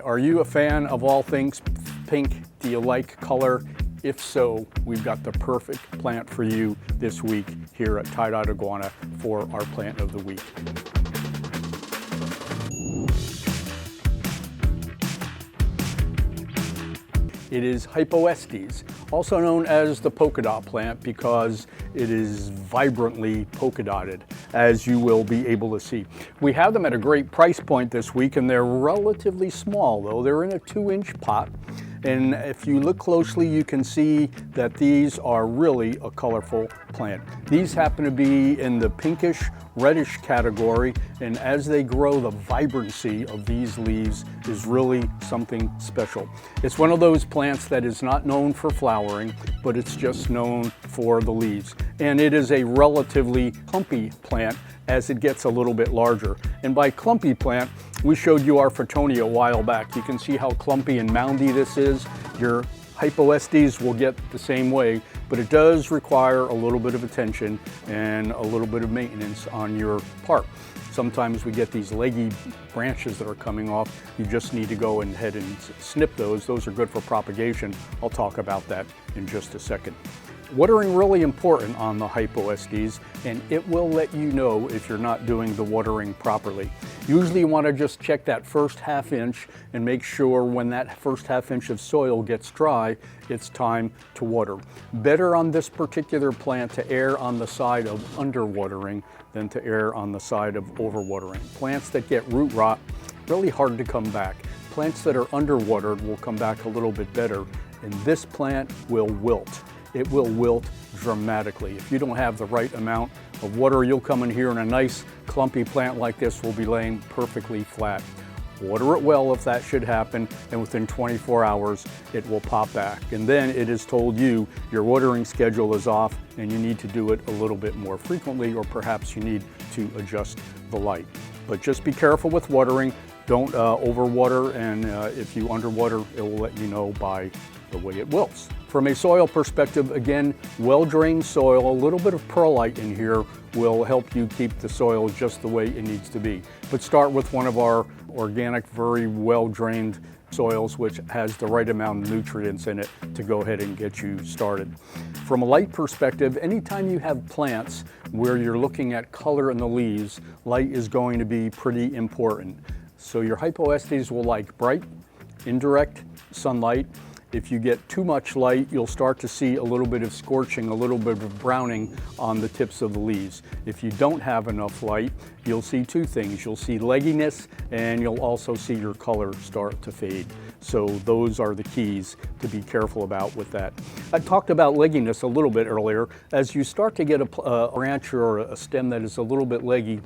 are you a fan of all things pink? Do you like color? If so, we've got the perfect plant for you this week here at Tye-Dyed Iguana for our plant of the week. It is Hypoestes, also known as the polka dot plant because it is vibrantly polka dotted, as you will be able to see. We have them at a great price point this week, and they're relatively small though. They're in a 2-inch pot. And if you look closely, you can see that these are really a colorful plant. These happen to be in the pinkish reddish category, and as they grow, the vibrancy of these leaves is really something special. It's one of those plants that is not known for flowering, but it's just known for the leaves. And it is a relatively clumpy plant as it gets a little bit larger. And by clumpy plant, we showed you our Fittonia a while back. You can see how clumpy and moundy this is. Your Hypoestes will get the same way, but it does require a little bit of attention and a little bit of maintenance on your part. Sometimes we get these leggy branches that are coming off. You just need to go ahead and snip those. Those are good for propagation. I'll talk about that in just a second. Watering really important on the Hypoestes, and it will let you know if you're not doing the watering properly. Usually you want to just check that first half inch and make sure when that first half inch of soil gets dry, it's time to water. Better on this particular plant to err on the side of underwatering than to err on the side of overwatering. Plants that get root rot, really hard to come back. Plants that are underwatered will come back a little bit better, and this plant will wilt. It will wilt dramatically. If you don't have the right amount of water, you'll come in here and a nice clumpy plant like this will be laying perfectly flat. Water it well if that should happen, and within 24 hours it will pop back. And then it has told you your watering schedule is off and you need to do it a little bit more frequently, or perhaps you need to adjust the light. But just be careful with watering. Don't overwater, and if you underwater, it will let you know by the way it wilts. From a soil perspective, again, well-drained soil, a little bit of perlite in here will help you keep the soil just the way it needs to be. But start with one of our organic, very well-drained soils, which has the right amount of nutrients in it to go ahead and get you started. From a light perspective, anytime you have plants where you're looking at color in the leaves, light is going to be pretty important. So your Hypoestes will like bright, indirect sunlight. If you get too much light, you'll start to see a little bit of scorching, a little bit of browning on the tips of the leaves. If you don't have enough light, you'll see two things. You'll see legginess, and you'll also see your color start to fade. So those are the keys to be careful about with that. I talked about legginess a little bit earlier. As you start to get a branch or a stem that is a little bit leggy,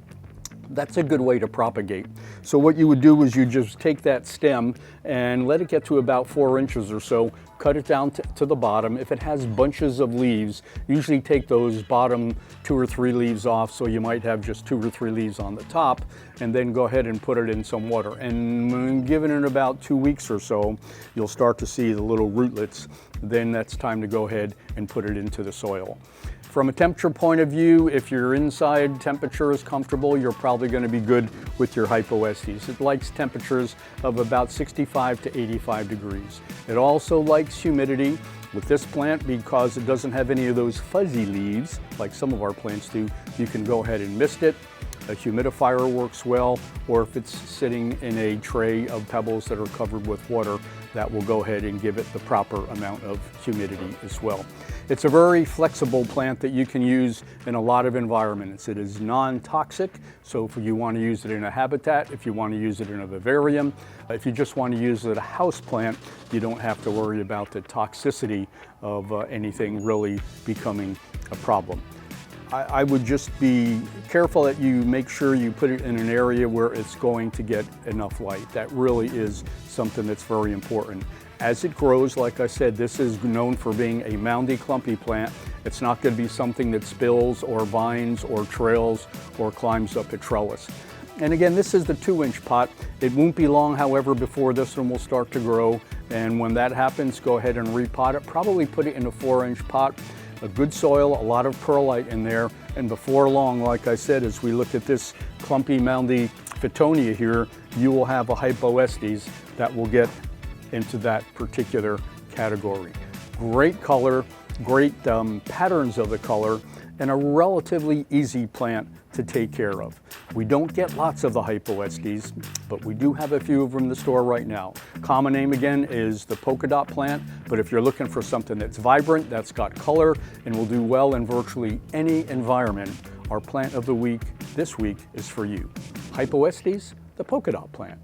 that's a good way to propagate. So what you would do is you just take that stem and let it get to about 4 inches or so, cut it down to the bottom. If it has bunches of leaves, usually take those bottom 2 or 3 leaves off, so you might have just 2 or 3 leaves on the top, and then go ahead and put it in some water. And given it about 2 weeks or so, you'll start to see the little rootlets. Then that's time to go ahead and put it into the soil. From a temperature point of view, if your inside temperature is comfortable, you're probably going to be good with your Hypoestes. It likes temperatures of about 65 to 85 degrees. It also likes humidity. With this plant, because it doesn't have any of those fuzzy leaves like some of our plants do, you can go ahead and mist it. A humidifier works well, or if it's sitting in a tray of pebbles that are covered with water, that will go ahead and give it the proper amount of humidity as well. It's a very flexible plant that you can use in a lot of environments. It is non-toxic, so if you want to use it in a habitat, if you want to use it in a vivarium, if you just want to use it as a house plant, you don't have to worry about the toxicity of anything really becoming a problem. I would just be careful that you make sure you put it in an area where it's going to get enough light. That really is something that's very important. As it grows, like I said, this is known for being a moundy, clumpy plant. It's not going to be something that spills or vines or trails or climbs up a trellis. And again, this is the 2-inch pot. It won't be long, however, before this one will start to grow. And when that happens, go ahead and repot it. Probably put it in a 4-inch pot. A good soil, a lot of perlite in there, and before long, like I said, as we look at this clumpy, moundy Fittonia here, you will have a Hypoestes that will get into that particular category. Great color, great patterns of the color, and a relatively easy plant to take care of. We don't get lots of the Hypoestes, but we do have a few of them in the store right now. Common name again is the polka dot plant, but if you're looking for something that's vibrant, that's got color, and will do well in virtually any environment, our plant of the week this week is for you. Hypoestes, the polka dot plant.